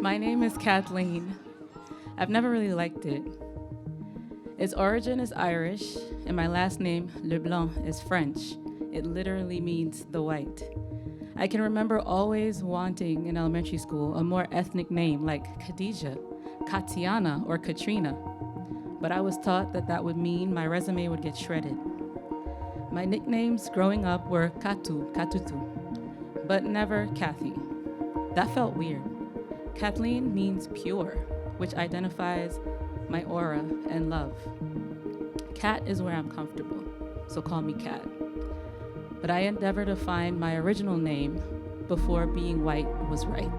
My name is Kathleen. I've never really liked it. Its origin is Irish, and my last name, Leblanc, is French. It literally means the white. I can remember always wanting in elementary school a more ethnic name like Khadija, Katiana, or Katrina. But I was taught that that would mean my resume would get shredded. My nicknames growing up were Katu, Katutu, but never Kathy. That felt weird. Kathleen means pure, which identifies my aura and love. Kat is where I'm comfortable, so call me Kat. But I endeavor to find my original name before being white was right.